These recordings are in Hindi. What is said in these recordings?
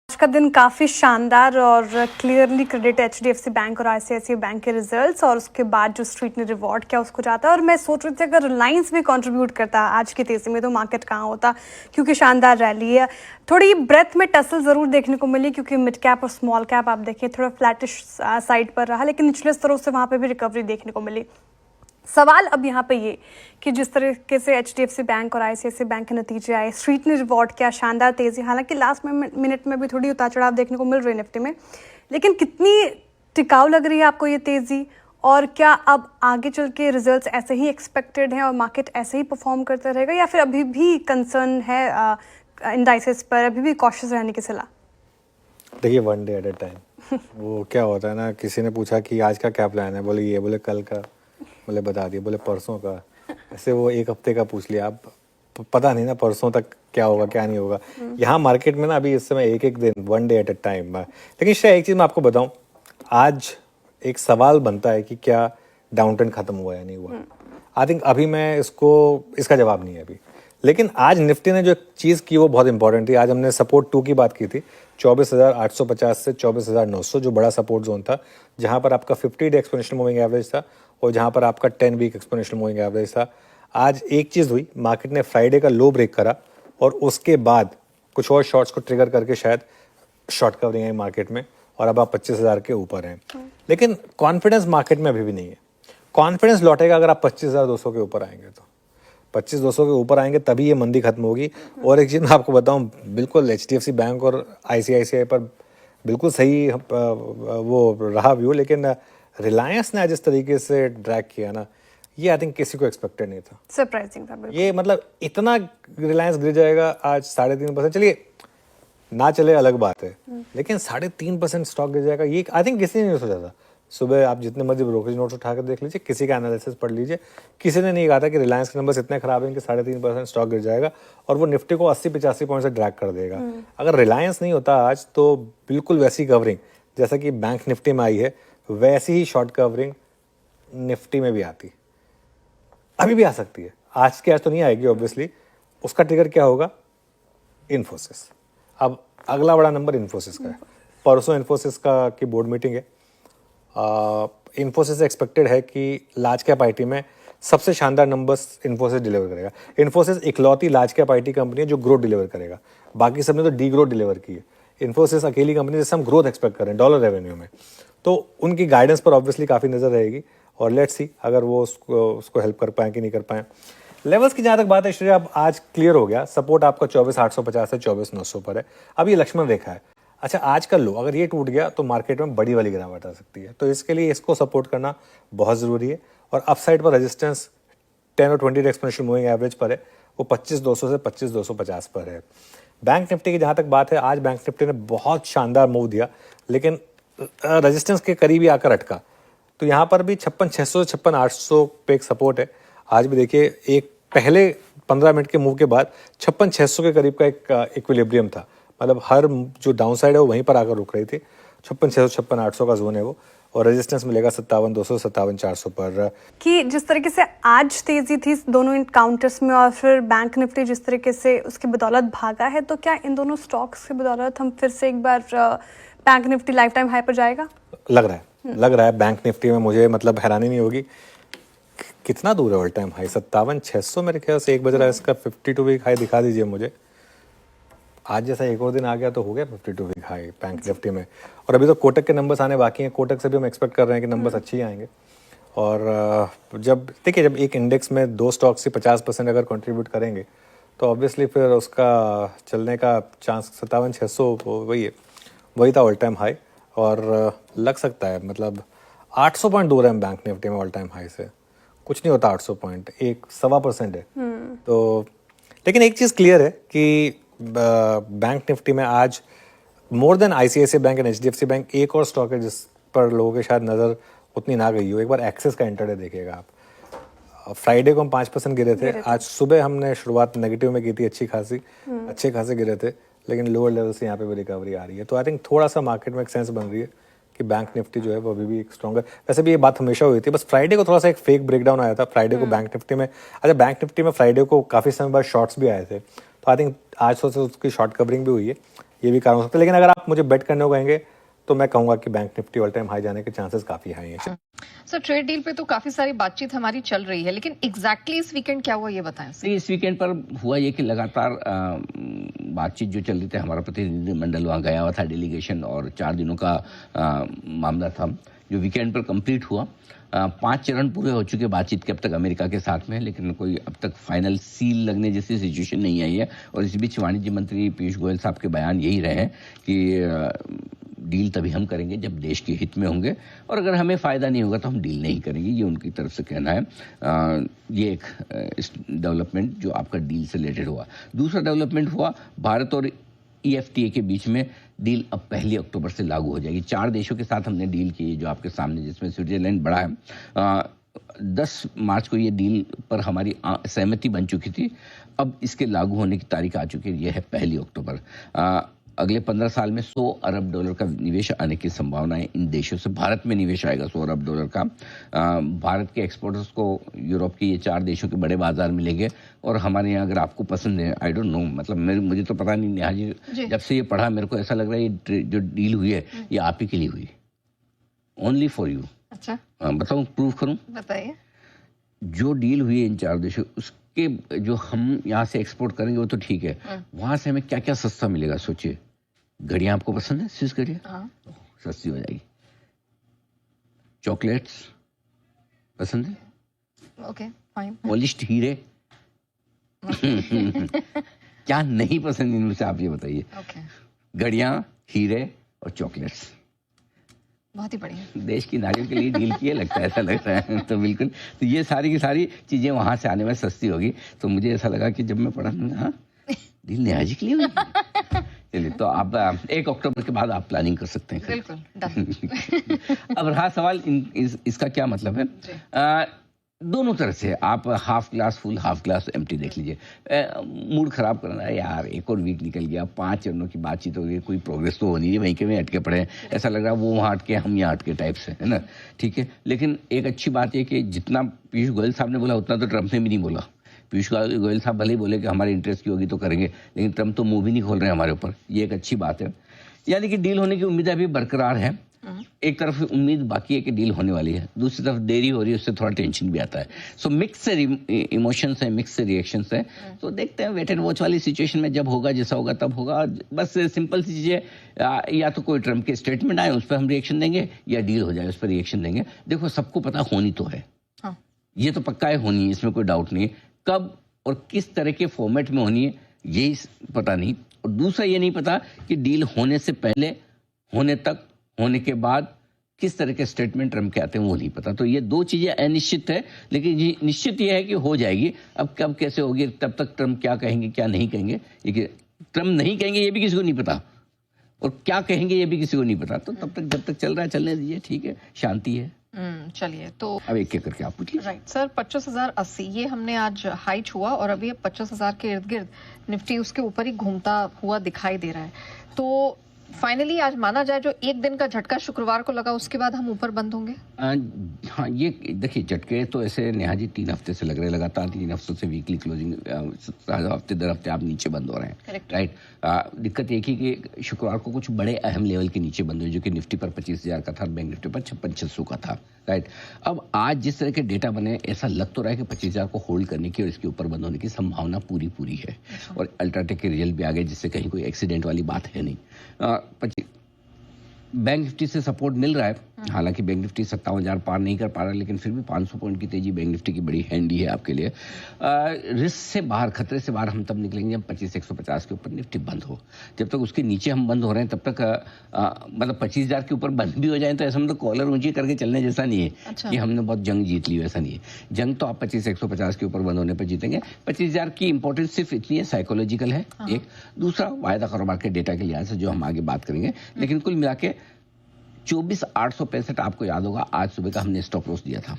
आज का दिन काफ़ी शानदार और क्लियरली क्रेडिट एचडीएफसी बैंक और आईसीआईसीआई बैंक के रिजल्ट्स और उसके बाद जो स्ट्रीट ने रिवॉर्ड किया उसको जाता है। और मैं सोच रही थी अगर रिलायंस भी कंट्रीब्यूट करता आज की तेजी में तो मार्केट कहाँ होता, क्योंकि शानदार रैली है। थोड़ी ब्रेथ में टसल ज़रूर देखने को मिली क्योंकि मिड कैप और स्मॉल कैप आप देखिए थोड़ा फ्लैटिश साइड पर रहा, लेकिन निचले स्तरों से वहाँ पर भी रिकवरी देखने को मिली। सवाल अब यहाँ पे ये कि जिस तरीके से एचडीएफसी बैंक और आईसीआईसीआई बैंक के नतीजे आए, स्ट्रीट ने रिवॉर्ड किया, शानदार तेजी, हालांकि लास्ट मिनट में भी थोड़ी उतार चढ़ाव देखने को मिल रही है निफ्टी में, लेकिन कितनी टिकाऊ लग रही है आपको ये तेजी? और क्या अब आगे चल के रिजल्ट्स ऐसे ही एक्सपेक्टेड हैं और मार्केट ऐसे ही परफॉर्म करता रहेगा, या फिर अभी भी कंसर्न है इंडाइसेस पर, अभी भी कॉशियस रहने की सलाह? देखिए, one day at A time. वो क्या होता है ना, किसी ने पूछा कि आज का क्या प्लान है, बोले ये, बोले कल का, बोले बता दिए, बोले परसों का, ऐसे वो एक हफ्ते का पूछ लिया। आप पता नहीं ना परसों तक क्या होगा क्या नहीं होगा। यहाँ मार्केट में ना अभी इस समय एक एक दिन, one day at A time. लेकिन शायद एक चीज़ मैं आपको बताऊँ, आज एक सवाल बनता है कि क्या डाउन ट्रेंड खत्म हुआ या नहीं हुआ। आई थिंक अभी मैं इसका जवाब नहीं है अभी। लेकिन आज निफ्टी ने जो एक चीज़ की वो बहुत इंपॉर्टेंट थी। आज हमने सपोर्ट 2 की बात की थी, 24,850 से 24,900 जो बड़ा सपोर्ट जोन था, जहां पर आपका 50 डे एक्सपोनेंशियल मूविंग एवरेज था और जहां पर आपका 10 वीक एक्सपोनेंशियल मूविंग एवरेज था। आज एक चीज़ हुई, मार्केट ने फ्राइडे का लो ब्रेक करा और उसके बाद कुछ और शॉर्ट्स को ट्रिगर करके शायद शॉर्ट कवरिंग आई मार्केट में और अब आप 25,000 के ऊपर हैं। लेकिन कॉन्फिडेंस मार्केट में अभी भी नहीं है। कॉन्फिडेंस लौटेगा अगर आप 25,200 के ऊपर आएंगे, तो 25,200 के ऊपर आएंगे तभी ये मंदी खत्म होगी। और एक चीज़ मैं आपको बताऊं, बिल्कुल एचडीएफसी बैंक और आईसीआईसीआई पर बिल्कुल सही वो रहा व्यू, लेकिन रिलायंस ने आज इस तरीके से ड्रैग किया ना, ये आई थिंक किसी को एक्सपेक्टेड नहीं था। सरप्राइजिंग था बिल्कुल। ये मतलब इतना रिलायंस गिर जाएगा आज 3.5%। चलिए ना चले अलग बात है, लेकिन 3.5% स्टॉक गिर जाएगा, ये आई थिंक किसी ने नहीं सोचा था। सुबह आप जितने मर्जी ब्रोकरेज नोट्स उठा कर देख लीजिए, किसी का एनालिसिस पढ़ लीजिए, किसी ने नहीं कहा था कि रिलायंस के नंबर्स इतने खराब हैं कि 3.5% स्टॉक गिर जाएगा और वो निफ्टी को 80-85 पॉइंट से ड्रैग कर देगा। अगर रिलायंस नहीं होता आज, तो बिल्कुल वैसी कवरिंग जैसा कि बैंक निफ्टी में आई है, वैसी ही शॉर्ट कवरिंग निफ्टी में भी आती, अभी भी आ सकती है। आज तो नहीं आएगी ऑब्वियसली। उसका ट्रिगर क्या होगा? इन्फोसिस। अब अगला बड़ा नंबर इन्फोसिस का है। परसों इन्फोसिस की बोर्ड मीटिंग है। इन्फोसिस एक्सपेक्टेड है कि लार्ज कैप आईटी में सबसे शानदार नंबर्स इन्फोसिस डिलीवर करेगा। इन्फोसिस इकलौती लार्ज कैप आईटी कंपनी है जो ग्रोथ डिलीवर करेगा, बाकी सबने तो डी ग्रोथ डिलीवर की है। इन्फोसिस अकेली कंपनी जिससे हम ग्रोथ एक्सपेक्ट कर रहे हैं डॉलर रेवेन्यू में, तो उनकी गाइडेंस पर ऑब्वियसली काफ़ी नज़र रहेगी और लेट्स सी अगर वो उसको हेल्प कर पाएँ कि नहीं कर पाएँ। लेवल्स की जहाँ तक बात है श्रेय, अब आज क्लियर हो गया। सपोर्ट आपका 24,850 से 24,900 पर है। अब ये लक्ष्मण रेखा है। अच्छा, आज का लो अगर ये टूट गया तो मार्केट में बड़ी वाली गिरावट आ सकती है, तो इसके लिए इसको सपोर्ट करना बहुत ज़रूरी है। और अपसाइड पर रेजिस्टेंस 10 और 20 एक्सपोनेंशियल मूविंग एवरेज पर है, वो 25,200 से 25,250 पर है। बैंक निफ्टी की जहाँ तक बात है, आज बैंक निफ्टी ने बहुत शानदार मूव दिया, लेकिन रेजिस्टेंस के करीब ही आकर अटका। तो यहाँ पर भी 56,600 से 56,800 पे एक सपोर्ट है। आज भी देखिए, एक पहले 15 मिनट के मूव के बाद 56,600 के करीब का एक इक्विलिब्रियम था, मतलब हर जो डाउन साइड है वो वहीं पर आकर रुक रही थी। 56,600 56,800 का जोन है वो, और रेजिस्टेंस मिलेगा 57,200 57,400 पर। कि जिस तरीके से आज तेजी थी दोनों इन काउंटर्स में और फिर बैंक निफ्टी जिस तरीके से उसकी बदौलत भागा है, तो क्या इन दोनों स्टॉक्स की बदौलत हम फिर से एक बार bank Nifty lifetime high पर जाएगा? लग रहा है बैंक निफ्टी में। मुझे मतलब हैरानी नहीं होगी। कितना दूर है ऑल टाइम हाई? 57,600 मेरे ख्याल से 1 बज रहा है इसका। 52 वीक हाई दिखा दीजिए मुझे। आज जैसा एक और दिन आ गया तो हो गया 52 वीक हाई बैंक निफ्टी में। और अभी तो कोटक के नंबर्स आने बाकी हैं। कोटक से भी हम एक्सपेक्ट कर रहे हैं कि नंबर्स अच्छे ही आएंगे। और जब एक इंडेक्स में 2 स्टॉक्स से 50% अगर कंट्रीब्यूट करेंगे तो ऑब्वियसली फिर उसका चलने का चांस 57,600 वही था ऑल टाइम हाई। और लग सकता है, मतलब 800 पॉइंट दूर है बैंक निफ्टी में ऑल टाइम हाई से। कुछ नहीं होता 800 पॉइंट, 1.25% है। तो लेकिन एक चीज़ क्लियर है कि बैंक निफ्टी में आज more than ICICI bank and HDFC bank एक और स्टॉक है जिस पर लोगों के शायद नज़र उतनी ना गई हो। एक बार एक्सेस का इंटरडे देखिएगा आप। फ्राइडे को हम 5% गिरे थे। आज सुबह हमने शुरुआत नेगेटिव में की थी, अच्छे खासे गिरे थे, लेकिन लोअर लेवल से यहाँ पे भी रिकवरी आ रही है। तो आई थिंक थोड़ा सा मार्केट में एक सेंस बन रही है कि बैंक निफ्टी जो है वो अभी भी एक स्ट्रॉन्गर। वैसे भी ये बात हमेशा हुई थी, बस फ्राइडे को थोड़ा सा एक फेक ब्रेकडाउन आया था फ्राइडे को बैंक निफ्टी में। अच्छा, बैंक निफ्टी में फ्राइडे को काफ़ी समय बाद शॉर्ट्स भी आए थे, तो आई थिंक आज से उसकी शॉर्ट कवरिंग भी हुई है। ये भी कारण हो सकता है। लेकिन अगर आप मुझे बेट करने को कहेंगे तो मैं कहूंगा कि bank Nifty all time high जाने के चांसेस काफी हाई हैं। सर ट्रेड डील पे तो काफी सारी बातचीत हमारी चल रही है, लेकिन एग्जैक्टली इस वीकेंड क्या हुआ ये बताएं सर। इस वीकेंड पर हुआ ये कि लगातार बातचीत जो चल रही थी, हमारा प्रतिनिधिमंडल वहाँ गया हुआ था, डेलीगेशन, और 4 दिनों का मामला था जो वीकेंड पर कंप्लीट हुआ। 5 चरण पूरे हो चुके बातचीत के अब तक अमेरिका के साथ में, लेकिन कोई अब तक फाइनल सील लगने जैसी सिचुएशन नहीं आई है। और इस बीच वाणिज्य मंत्री पीयूष गोयल साहब के बयान यही रहे हैं कि डील तभी हम करेंगे जब देश के हित में होंगे, और अगर हमें फ़ायदा नहीं होगा तो हम डील नहीं करेंगे, ये उनकी तरफ से कहना है। ये एक डेवलपमेंट जो आपका डील से रिलेटेड हुआ। दूसरा डेवलपमेंट हुआ, भारत और EFTA के बीच में डील अब 1 अक्टूबर से लागू हो जाएगी। 4 देशों के साथ हमने डील की जो आपके सामने, जिसमें स्विट्जरलैंड बड़ा है। 10 मार्च को ये डील पर हमारी सहमति बन चुकी थी। अब इसके लागू होने की तारीख आ चुकी है, यह है 1 अक्टूबर। अगले 15 साल में $100 अरब का निवेश आने की संभावना है इन देशों से। भारत में निवेश आएगा $100 अरब का। भारत के एक्सपोर्टर्स को यूरोप के ये 4 देशों के बड़े बाजार मिलेंगे। और हमारे यहाँ, अगर आपको पसंद है, आई डोंट नो, मतलब मुझे तो पता नहीं, नेहा जी जब से ये पढ़ा मेरे को ऐसा लग रहा है ये जो डील हुई है ये आप ही के लिए हुई, ओनली फॉर यू। अच्छा, बताऊँ, प्रूव करूँ? बताइए। जो डील हुई है इन 4 देशों, उसके जो हम यहाँ से एक्सपोर्ट करेंगे वो तो ठीक है, वहां से हमें क्या क्या सस्ता मिलेगा। सोचिए, घड़ियां आपको पसंद है? स्विस घड़ियां? हाँ। सस्ती हो जाएगी। चॉकलेट्स पसंद है? Okay, fine. पॉलिश्ड हीरे क्या नहीं पसंद इनमें से, आप ये बताइए। ओके, घड़ियां, हीरे और चॉकलेट्स। बहुत ही बढ़िया। देश की नारियों के लिए डील किए लगता है, ऐसा लगता है। तो बिल्कुल, तो ये सारी की सारी चीजें वहां से आने में सस्ती होगी। तो मुझे ऐसा लगा कि जब मैं पढ़ा, हाँ डील नेहा जी के लिए होगी। चलिए, तो आप 1 अक्टूबर के बाद आप प्लानिंग कर सकते हैं। बिल्कुल, डन। अब रहा सवाल इसका क्या मतलब है। दोनों तरह से आप half glass full, half glass empty देख लीजिए। मूड खराब करना है यार, एक और वीक निकल गया, 5 चरणों की बातचीत हो गई, कोई प्रोग्रेस तो हो नहीं रही, वहीं के में अटके पड़े हैं। ऐसा लग रहा है वो वहाँ अटके, हम यहाँ अटके टाइप से, है ना। ठीक है, लेकिन एक अच्छी बात है कि जितना पीयूष गोयल साहब ने बोला उतना तो ट्रंप ने भी नहीं बोला। पीयूष गोयल साहब भले ही बोले कि हमारे इंटरेस्ट की होगी तो करेंगे, लेकिन ट्रंप तो मुंह भी नहीं खोल रहे हैं हमारे ऊपर। ये एक अच्छी बात है, यानी कि डील होने की उम्मीद अभी बरकरार है। एक तरफ उम्मीद बाकी है कि डील होने वाली है, दूसरी तरफ देरी हो रही है, उससे थोड़ा टेंशन भी आता है। सो मिक्स इमोशंस है, मिक्स रिएक्शंस है। तो देखते हैं, वेट एंड वॉच वाली सिचुएशन में जब होगा, जैसा होगा तब होगा। बस सिंपल सी चीजें, या तो कोई ट्रम्प के स्टेटमेंट आए उस पर हम रिएक्शन देंगे, या डील हो जाए उस पर रिएक्शन देंगे। देखो, सबको पता होनी तो है, हाँ। ये तो पक्का है, होनी है, इसमें कोई डाउट नहीं है। कब और किस तरह के फॉर्मेट में होनी है यही पता नहीं, और दूसरा ये नहीं पता कि डील होने से पहले, होने तक, होने के बाद किस तरह के स्टेटमेंट ट्रम्प के आते हैं वो नहीं पता। तो ये 2 चीजें अनिश्चित है, लेकिन ये निश्चित ये है कि हो जाएगी। अब कब कैसे होगी, तब तक ट्रम्प क्या कहेंगे क्या नहीं कहेंगे, ये ट्रम्प नहीं कहेंगे ये भी किसी को नहीं पता, और क्या कहेंगे ये भी किसी को नहीं पता। तो तब तक, जब तक चल रहा है चलने दीजिए, ठीक है, शांति है। चलिए, तो अब एक एक करके आप पूछिए। राइट सर, 25,080 ये हमने आज हाई छुआ, और अभी 25,000 के इर्द गिर्द निफ्टी उसके ऊपर ही घूमता हुआ दिखाई दे रहा है। तो फाइनली आज माना जाए जो एक दिन का झटका शुक्रवार को लगा, उसके बाद हम ऊपर बंद होंगे। हाँ, ये देखिए, झटके तो ऐसे नेहा जी 3 हफ्ते से लग रहे, लगातार 3 हफ्तों से वीकली क्लोजिंग, हफ्ते दर हफ्ते आप नीचे बंद हो रहे हैं। राइट। दिक्कत एक ही कि शुक्रवार को कुछ बड़े अहम लेवल के नीचे बंद हुए, जो कि निफ्टी पर 25,000 का था, बैंक निफ्टी पर 56,600 का था। राइट। अब आज जिस तरह के डेटा बने, ऐसा लग तो रहा है कि 25,000 को होल्ड करने की और इसके ऊपर बंद होने की संभावना पूरी है। और अल्ट्राटेक के रिजल्ट भी आ गए, जिससे कहीं कोई एक्सीडेंट वाली बात है नहीं। बैंक निफ्टी से सपोर्ट मिल रहा है, हालांकि बैंक निफ्टी 57,000 पार नहीं कर पा रहा, लेकिन फिर भी 500 पॉइंट की तेजी बैंक निफ्टी की बड़ी हैंडी है आपके लिए। रिस्क से बाहर, खतरे से बाहर हम तब निकलेंगे जब 25,150 के ऊपर निफ्टी बंद हो। जब तक उसके नीचे हम बंद हो रहे हैं तब तक मतलब 25,000 के ऊपर बंद भी हो जाए तो ऐसा मतलब कॉलर ऊंची करके चलने जैसा नहीं है। अच्छा। कि हमने बहुत जंग जीत ली, वैसा नहीं है। जंग तो आप 25,150 के ऊपर बंद होने पर जीतेंगे। 25,000 की इंपॉर्टेंस सिर्फ इतनी है, साइकोलॉजिकल है। एक दूसरा वायदा कारोबार के डेटा के लिहाज से जो हम आगे बात करेंगे, लेकिन कुल मिला के 24,865 आपको याद होगा, आज सुबह का हमने स्टॉप लॉस दिया था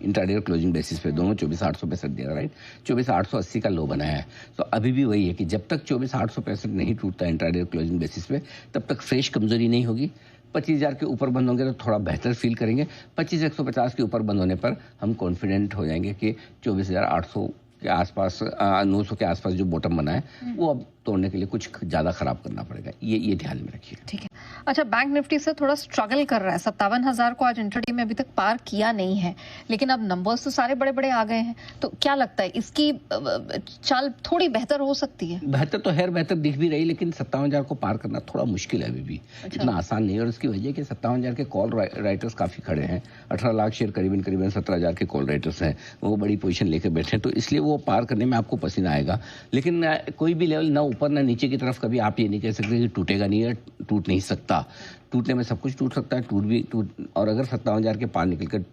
इंट्राडे और क्लोजिंग बेसिस पे, दोनों 24,865 दिया, राइट। 24,880 का लो बनाया है। तो अभी भी वही है कि जब तक 24,865 नहीं टूटता इंट्राडे और क्लोजिंग बेसिस पे, तब तक फ्रेश कमजोरी नहीं होगी। 25,000 के ऊपर बंद होंगे तो थोड़ा बेहतर फील करेंगे। 25,150 के ऊपर बंद होने पर हम कॉन्फिडेंट हो जाएंगे कि 24,800 के आसपास 900 के आसपास जो बॉटम बना है वो अब तोड़ने के लिए कुछ ज़्यादा खराब करना पड़ेगा, ये ध्यान में रखिए। ठीक है। अच्छा, बैंक निफ्टी से थोड़ा स्ट्रगल कर रहा है, 57,000 को आज इंट्राडे में अभी तक पार किया नहीं है, लेकिन अब नंबर्स तो सारे बड़े बड़े आ गए हैं, तो क्या लगता है इसकी चाल थोड़ी बेहतर हो सकती है? बेहतर तो है, बेहतर दिख भी रही, लेकिन 57,000 को पार करना थोड़ा मुश्किल है अभी भी। अच्छा। इतना आसान नहीं है, और इसकी वजह कि 57,000 के कॉल राइटर्स काफी खड़े हैं। 18 लाख शेयर करीबन 17,000 के कॉल राइटर्स हैं, वो बड़ी पोजीशन लेकर बैठे हैं, तो इसलिए वो पार करने में आपको पसीना आएगा। लेकिन कोई भी लेवल ना ऊपर ना नीचे की तरफ कभी आप ये नहीं कह सकते कि टूटेगा नहीं या टूट नहीं सकता। टूटने में सब कुछ टूट सकता है, और अगर 57,000 के पार निकलकर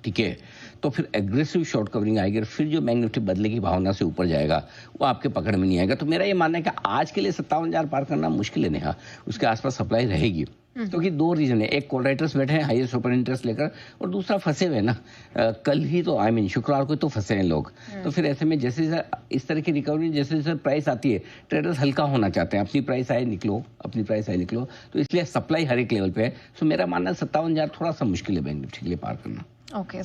टिके तो फिर एग्रेसिव शॉर्ट कवरिंग आएगी, और फिर जो बैंक निफ्टी बदले की भावना से ऊपर जाएगा वो आपके पकड़ में नहीं आएगा। तो मेरा ये मानना है कि आज के लिए 57,000 पार करना मुश्किल है नेहा, उसके आसपास सप्लाई रहेगी, क्योंकि दो रीजन है, एक कॉल राइटर्स बैठे हैं हाईएस्ट ओपन इंटरेस्ट लेकर, और दूसरा फंसे हुए ना, कल ही तो शुक्रवार को तो फंसे हैं लोग। तो फिर ऐसे में जैसे जैसे इस तरह की रिकवरी, जैसे जैसे प्राइस आती है, ट्रेडर्स हल्का होना चाहते हैं, अपनी प्राइस आए निकलो, तो इसलिए सप्लाई हर एक लेवल पे है। सो मेरा मानना 57,000 थोड़ा सा मुश्किल है बैंक निफ्टी के लिए पार करना। ओके।